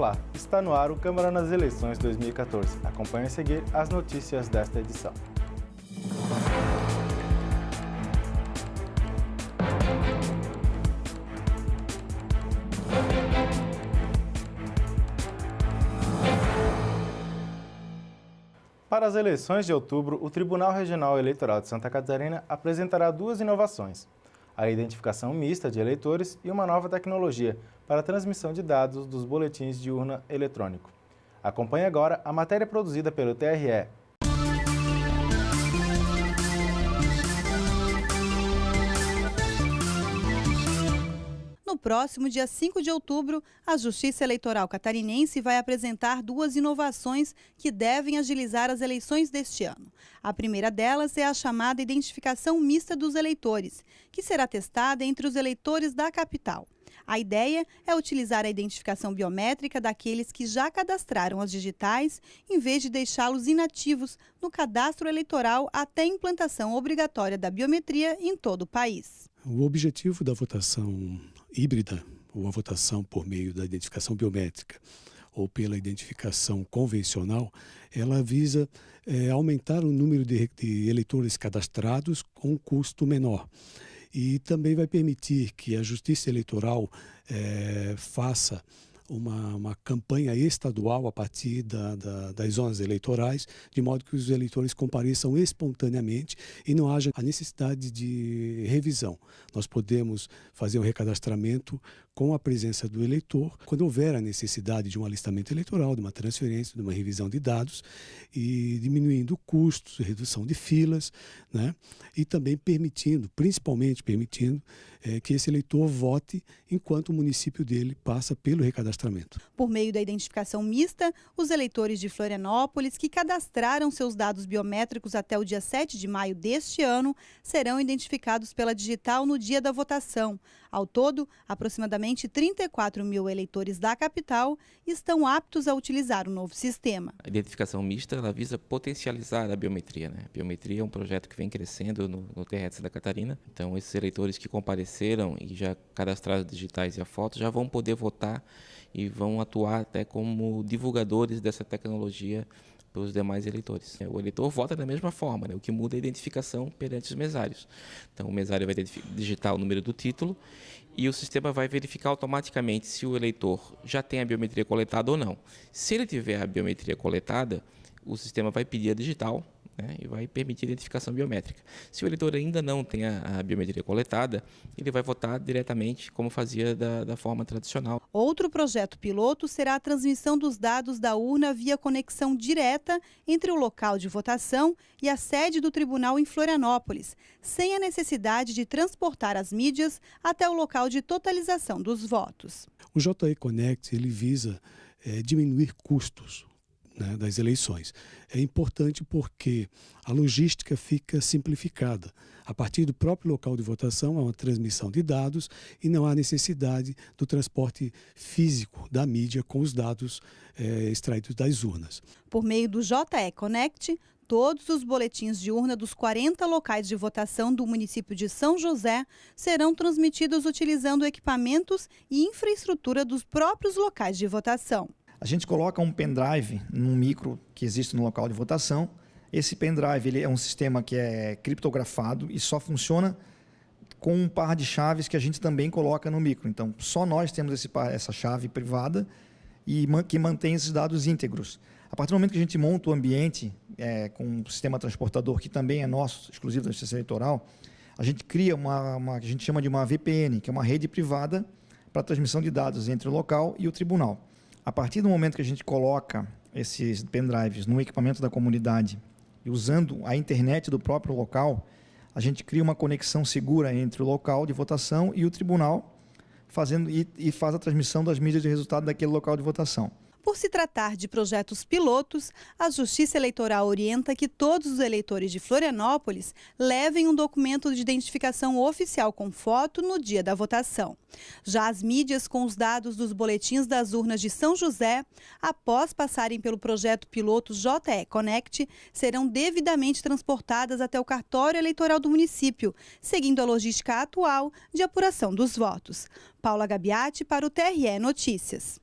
Olá, está no ar o Câmara nas Eleições 2014. Acompanhe a seguir as notícias desta edição. Para as eleições de outubro, o Tribunal Regional Eleitoral de Santa Catarina apresentará duas inovações: a identificação mista de eleitores e uma nova tecnologia para a transmissão de dados dos boletins de urna eletrônico. Acompanhe agora a matéria produzida pelo TRE. No próximo dia 5 de outubro, a Justiça Eleitoral Catarinense vai apresentar duas inovações que devem agilizar as eleições deste ano. A primeira delas é a chamada identificação mista dos eleitores, que será testada entre os eleitores da capital. A ideia é utilizar a identificação biométrica daqueles que já cadastraram as digitais, em vez de deixá-los inativos no cadastro eleitoral até a implantação obrigatória da biometria em todo o país. O objetivo da votação híbrida, ou a votação por meio da identificação biométrica ou pela identificação convencional, ela visa aumentar o número de eleitores cadastrados com um custo menor. E também vai permitir que a Justiça Eleitoral faça uma campanha estadual a partir das zonas eleitorais, de modo que os eleitores compareçam espontaneamente e não haja a necessidade de revisão. Nós podemos fazer o recadastramento com a presença do eleitor, quando houver a necessidade de um alistamento eleitoral, de uma transferência, de uma revisão de dados, e diminuindo custos, redução de filas, né? E também principalmente permitindo que esse eleitor vote enquanto o município dele passa pelo recadastramento. Por meio da identificação mista, os eleitores de Florianópolis que cadastraram seus dados biométricos até o dia 7 de maio deste ano serão identificados pela digital no dia da votação. Ao todo, aproximadamente 34 mil eleitores da capital estão aptos a utilizar o novo sistema. A identificação mista ela visa potencializar a biometria, né? A biometria é um projeto que vem crescendo no TRE de Santa Catarina. Então, esses eleitores que compareceram e já cadastraram os digitais e a foto já vão poder votar e vão atuar até como divulgadores dessa tecnologia para os demais eleitores. O eleitor vota da mesma forma, né? O que muda é a identificação perante os mesários. Então, o mesário vai digitar o número do título e o sistema vai verificar automaticamente se o eleitor já tem a biometria coletada ou não. Se ele tiver a biometria coletada, o sistema vai pedir a digital, né, e vai permitir a identificação biométrica. Se o eleitor ainda não tem a biometria coletada, ele vai votar diretamente, como fazia da forma tradicional. Outro projeto piloto será a transmissão dos dados da urna via conexão direta entre o local de votação e a sede do tribunal em Florianópolis, sem a necessidade de transportar as mídias até o local de totalização dos votos. O JE Connect ele visa diminuir custos, né, das eleições. É importante porque a logística fica simplificada. A partir do próprio local de votação, há uma transmissão de dados e não há necessidade do transporte físico da mídia com os dados extraídos das urnas. Por meio do JE Connect, todos os boletins de urna dos 40 locais de votação do município de São José serão transmitidos utilizando equipamentos e infraestrutura dos próprios locais de votação. A gente coloca um pendrive num micro que existe no local de votação. Esse pendrive ele é um sistema que é criptografado e só funciona com um par de chaves que a gente também coloca no micro. Então, só nós temos essa chave privada e que mantém esses dados íntegros. A partir do momento que a gente monta o ambiente com um sistema transportador que também é nosso, exclusivo da Justiça Eleitoral, a gente cria uma que a gente chama de uma VPN, que é uma rede privada para transmissão de dados entre o local e o tribunal. A partir do momento que a gente coloca esses pendrives no equipamento da comunidade e usando a internet do próprio local, a gente cria uma conexão segura entre o local de votação e o tribunal, e faz a transmissão das mídias de resultado daquele local de votação. Por se tratar de projetos pilotos, a Justiça Eleitoral orienta que todos os eleitores de Florianópolis levem um documento de identificação oficial com foto no dia da votação. Já as mídias com os dados dos boletins das urnas de São José, após passarem pelo projeto piloto JE Connect, serão devidamente transportadas até o cartório eleitoral do município, seguindo a logística atual de apuração dos votos. Paula Gabiati para o TRE Notícias.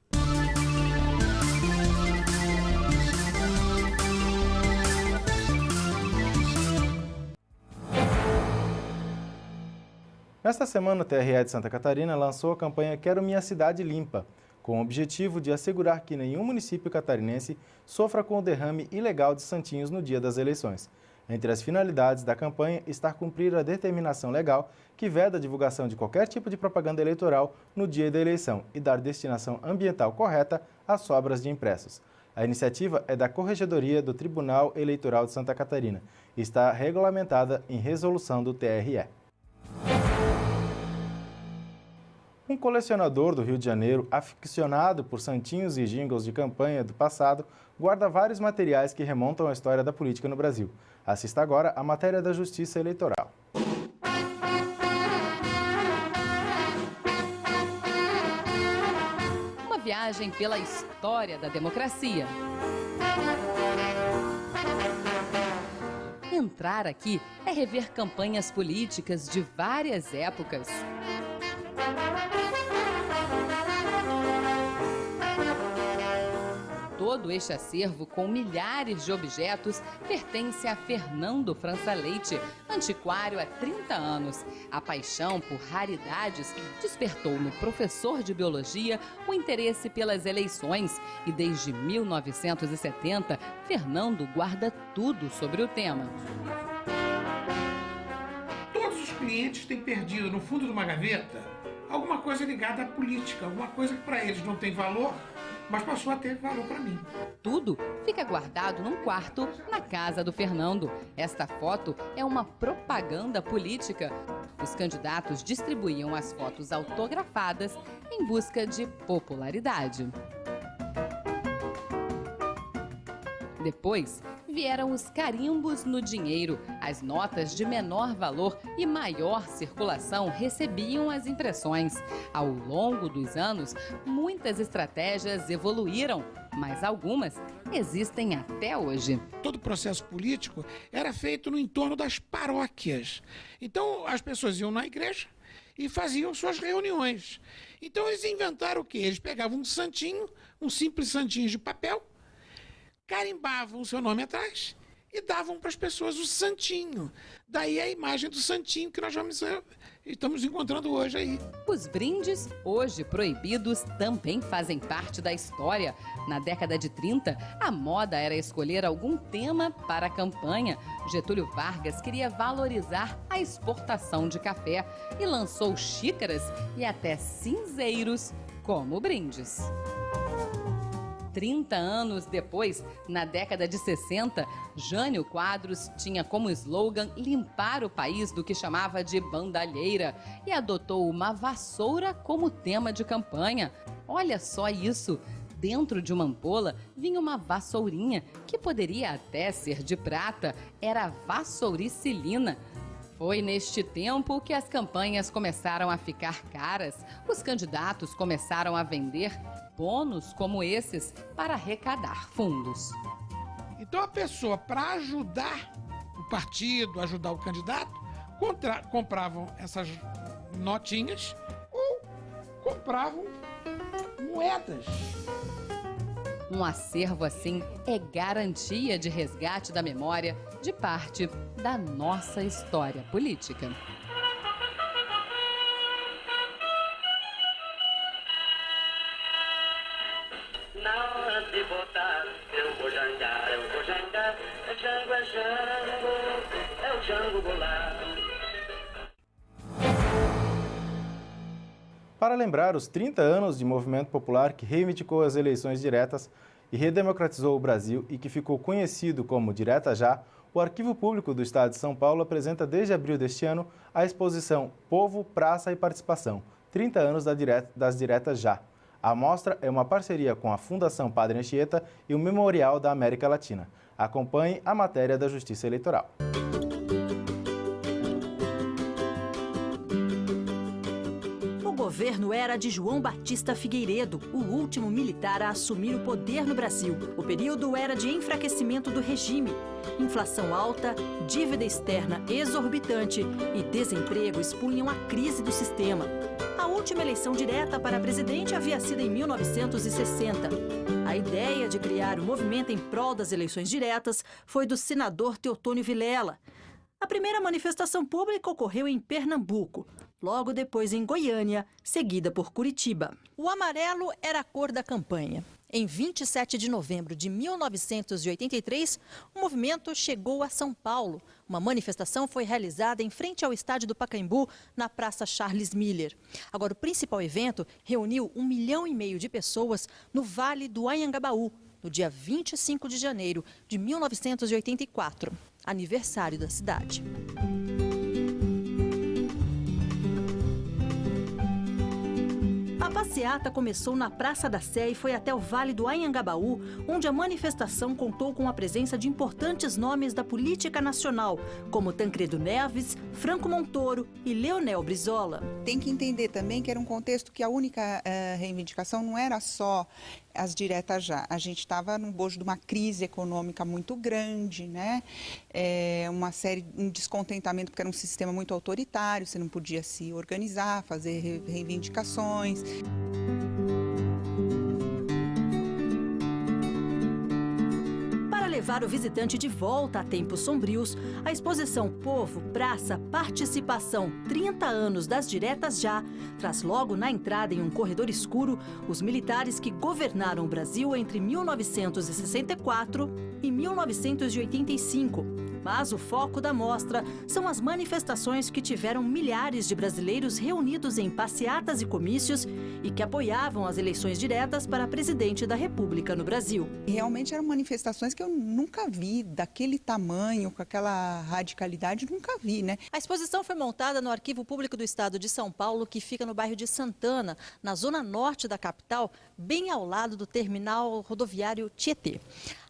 Nesta semana, o TRE de Santa Catarina lançou a campanha Quero Minha Cidade Limpa, com o objetivo de assegurar que nenhum município catarinense sofra com o derrame ilegal de santinhos no dia das eleições. Entre as finalidades da campanha está cumprir a determinação legal que veda a divulgação de qualquer tipo de propaganda eleitoral no dia da eleição e dar destinação ambiental correta às sobras de impressos. A iniciativa é da Corregedoria do Tribunal Eleitoral de Santa Catarina e está regulamentada em resolução do TRE. Um colecionador do Rio de Janeiro, aficionado por santinhos e jingles de campanha do passado, guarda vários materiais que remontam à história da política no Brasil. Assista agora a matéria da Justiça Eleitoral. Uma viagem pela história da democracia. Entrar aqui é rever campanhas políticas de várias épocas. Todo este acervo, com milhares de objetos, pertence a Fernando França Leite, antiquário há 30 anos. A paixão por raridades despertou no professor de biologia o interesse pelas eleições e desde 1970, Fernando guarda tudo sobre o tema. Todos os clientes têm perdido no fundo de uma gaveta alguma coisa ligada à política, alguma coisa que para eles não tem valor, mas passou a ter valor para mim. Tudo fica guardado num quarto na casa do Fernando. Esta foto é uma propaganda política. Os candidatos distribuíam as fotos autografadas em busca de popularidade. Depois vieram os carimbos no dinheiro. As notas de menor valor e maior circulação recebiam as impressões. Ao longo dos anos, muitas estratégias evoluíram, mas algumas existem até hoje. Todo o processo político era feito no entorno das paróquias. Então as pessoas iam na igreja e faziam suas reuniões. Então eles inventaram o quê? Eles pegavam um santinho, um simples santinho de papel, carimbavam o seu nome atrás e davam para as pessoas o santinho. Daí a imagem do santinho que nós estamos encontrando hoje aí. Os brindes, hoje proibidos, também fazem parte da história. Na década de 30, a moda era escolher algum tema para a campanha. Getúlio Vargas queria valorizar a exportação de café e lançou xícaras e até cinzeiros como brindes. 30 anos depois, na década de 60, Jânio Quadros tinha como slogan limpar o país do que chamava de bandalheira e adotou uma vassoura como tema de campanha. Olha só isso! Dentro de uma ampola vinha uma vassourinha, que poderia até ser de prata, era vassouricilina. Foi neste tempo que as campanhas começaram a ficar caras. Os candidatos começaram a vender bônus como esses para arrecadar fundos. Então a pessoa, para ajudar o partido, ajudar o candidato, compravam essas notinhas ou compravam moedas. Um acervo assim é garantia de resgate da memória de parte da nossa história política. Na hora de votar, eu vou jangar, Jango é Jango, é o Jango Goulart. Para lembrar os 30 anos de movimento popular que reivindicou as eleições diretas e redemocratizou o Brasil e que ficou conhecido como Direta Já, o Arquivo Público do Estado de São Paulo apresenta desde abril deste ano a exposição Povo, Praça e Participação, 30 anos das Diretas Já. A mostra é uma parceria com a Fundação Padre Anchieta e o Memorial da América Latina. Acompanhe a matéria da Justiça Eleitoral. O governo era de João Batista Figueiredo, o último militar a assumir o poder no Brasil. O período era de enfraquecimento do regime. Inflação alta, dívida externa exorbitante e desemprego expunham a crise do sistema. A última eleição direta para presidente havia sido em 1960. A ideia de criar o movimento em prol das eleições diretas foi do senador Teotônio Vilela. A primeira manifestação pública ocorreu em Pernambuco, logo depois em Goiânia, seguida por Curitiba. O amarelo era a cor da campanha. Em 27 de novembro de 1983, o movimento chegou a São Paulo. Uma manifestação foi realizada em frente ao estádio do Pacaembu, na Praça Charles Miller. Agora, o principal evento reuniu 1,5 milhão de pessoas no Vale do Anhangabaú, no dia 25 de janeiro de 1984, aniversário da cidade. A passeata começou na Praça da Sé e foi até o Vale do Anhangabaú, onde a manifestação contou com a presença de importantes nomes da política nacional, como Tancredo Neves, Franco Montoro e Leonel Brizola. Tem que entender também que era um contexto que a única reivindicação não era só as diretas já. A gente estava no bojo de uma crise econômica muito grande, né? Um descontentamento, porque era um sistema muito autoritário, você não podia se organizar, fazer reivindicações. Para levar o visitante de volta a tempos sombrios, a exposição Povo, Praça, Participação, 30 anos das diretas já, traz logo na entrada, em um corredor escuro, os militares que governaram o Brasil entre 1964 e 1985. Mas o foco da mostra são as manifestações que tiveram milhares de brasileiros reunidos em passeatas e comícios e que apoiavam as eleições diretas para presidente da República no Brasil. Realmente eram manifestações que eu nunca vi, daquele tamanho, com aquela radicalidade, nunca vi, né? A exposição foi montada no Arquivo Público do Estado de São Paulo, que fica no bairro de Santana, na zona norte da capital, bem ao lado do terminal rodoviário Tietê.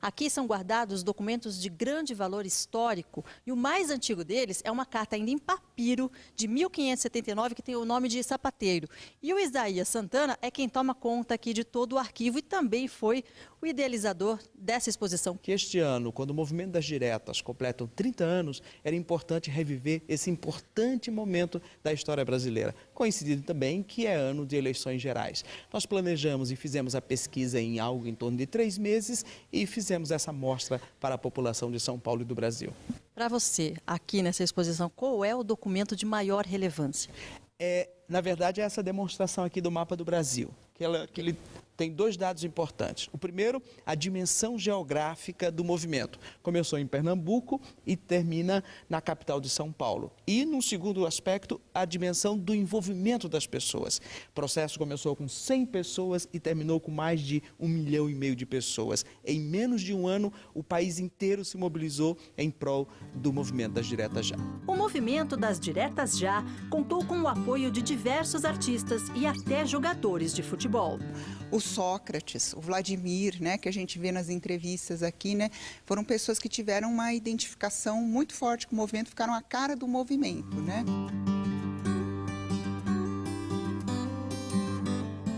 Aqui são guardados documentos de grande valor histórico e o mais antigo deles é uma carta ainda em papiro de 1579 que tem o nome de Sapateiro. E o Isaías Santana é quem toma conta aqui de todo o arquivo e também foi o idealizador dessa exposição. Que este ano, quando o movimento das diretas completam 30 anos, era importante reviver esse importante momento da história brasileira. Coincidindo também que é ano de eleições gerais. Nós planejamos e fizemos a pesquisa em algo em torno de 3 meses e fizemos essa mostra para a população de São Paulo e do Brasil. Para você, aqui nessa exposição, qual é o documento de maior relevância? Na verdade, é essa demonstração aqui do mapa do Brasil, que ele tem 2 dados importantes. O primeiro, a dimensão geográfica do movimento. Começou em Pernambuco e termina na capital de São Paulo. E, no segundo aspecto, a dimensão do envolvimento das pessoas. O processo começou com 100 pessoas e terminou com mais de 1,5 milhão de pessoas. Em menos de um ano, o país inteiro se mobilizou em prol do movimento das diretas já. O movimento das diretas já contou com o apoio de diversos artistas e até jogadores de futebol. O Sócrates, o Vladimir, né, que a gente vê nas entrevistas aqui, né, foram pessoas que tiveram uma identificação muito forte com o movimento, ficaram a cara do movimento, né?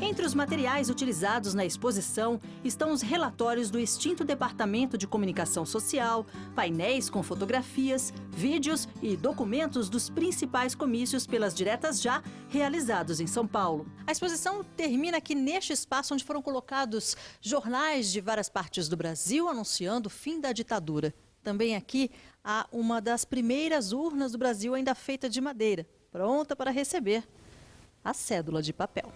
Entre os materiais utilizados na exposição estão os relatórios do extinto Departamento de Comunicação Social, painéis com fotografias, vídeos e documentos dos principais comícios pelas diretas já realizados em São Paulo. A exposição termina aqui neste espaço onde foram colocados jornais de várias partes do Brasil anunciando o fim da ditadura. Também aqui há uma das primeiras urnas do Brasil ainda feita de madeira, pronta para receber a cédula de papel.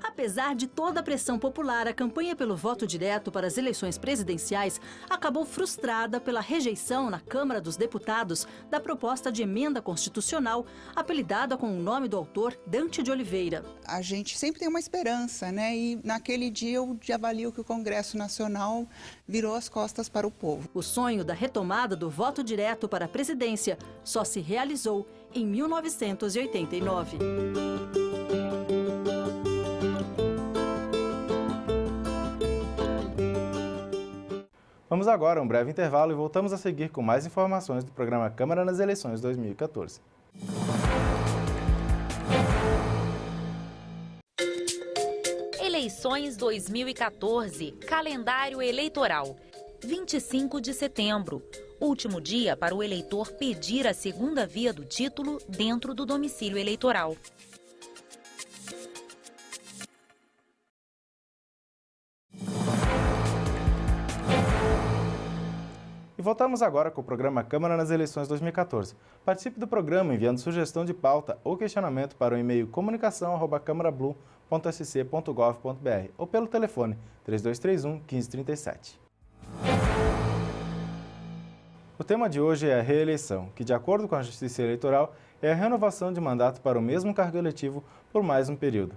Apesar de toda a pressão popular, a campanha pelo voto direto para as eleições presidenciais acabou frustrada pela rejeição na Câmara dos Deputados da proposta de emenda constitucional, apelidada com o nome do autor, Dante de Oliveira. A gente sempre tem uma esperança, né? E naquele dia eu avalio que o Congresso Nacional virou as costas para o povo. O sonho da retomada do voto direto para a presidência só se realizou em 1989. Vamos agora a um breve intervalo e voltamos a seguir com mais informações do programa Câmara nas Eleições 2014. Eleições 2014, calendário eleitoral. 25 de setembro, último dia para o eleitor pedir a segunda via do título dentro do domicílio eleitoral. voltamos agora com o programa Câmara nas Eleições 2014. Participe do programa enviando sugestão de pauta ou questionamento para o e-mail comunicação@câmarablue.sc.gov.br ou pelo telefone 3231 1537. O tema de hoje é a reeleição, que, de acordo com a Justiça Eleitoral, é a renovação de mandato para o mesmo cargo eletivo por mais um período.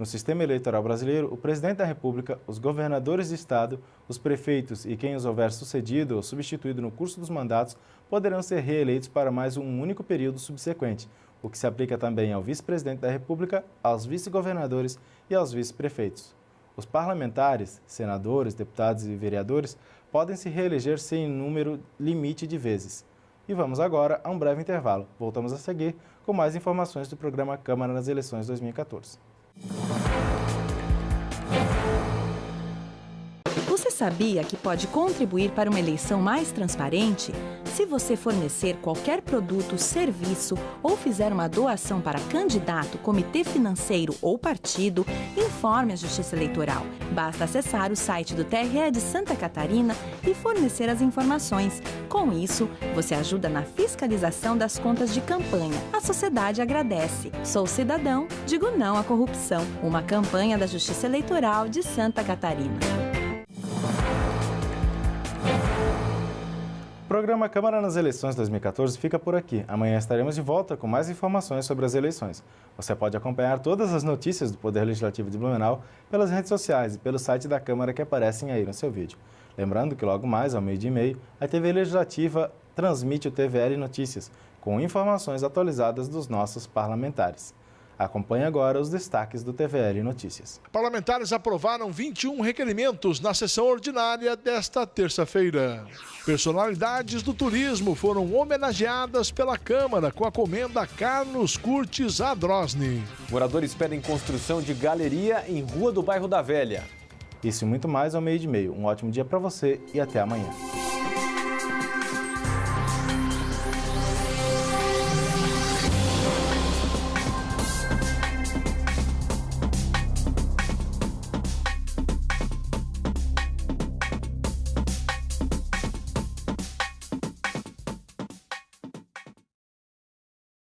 No sistema eleitoral brasileiro, o presidente da República, os governadores de estado, os prefeitos e quem os houver sucedido ou substituído no curso dos mandatos poderão ser reeleitos para mais um único período subsequente, o que se aplica também ao vice-presidente da República, aos vice-governadores e aos vice-prefeitos. Os parlamentares, senadores, deputados e vereadores podem se reeleger sem número limite de vezes. E vamos agora a um breve intervalo. Voltamos a seguir com mais informações do programa Câmara nas Eleições 2014. Você sabia que pode contribuir para uma eleição mais transparente? Se você fornecer qualquer produto, serviço ou fizer uma doação para candidato, comitê financeiro ou partido, informe a Justiça Eleitoral. Basta acessar o site do TRE de Santa Catarina e fornecer as informações. Com isso, você ajuda na fiscalização das contas de campanha. A sociedade agradece. Sou cidadão, digo não à corrupção. Uma campanha da Justiça Eleitoral de Santa Catarina. O programa Câmara nas Eleições 2014 fica por aqui. Amanhã estaremos de volta com mais informações sobre as eleições. Você pode acompanhar todas as notícias do Poder Legislativo de Blumenau pelas redes sociais e pelo site da Câmara que aparecem aí no seu vídeo. Lembrando que logo mais, ao 12h30, a TV Legislativa transmite o TVL Notícias, com informações atualizadas dos nossos parlamentares. Acompanhe agora os destaques do TVL Notícias. Parlamentares aprovaram 21 requerimentos na sessão ordinária desta terça-feira. Personalidades do turismo foram homenageadas pela Câmara com a comenda Carlos Curtis Adrosni. Moradores pedem construção de galeria em Rua do Bairro da Velha. Isso e muito mais ao 12h30. Um ótimo dia para você e até amanhã.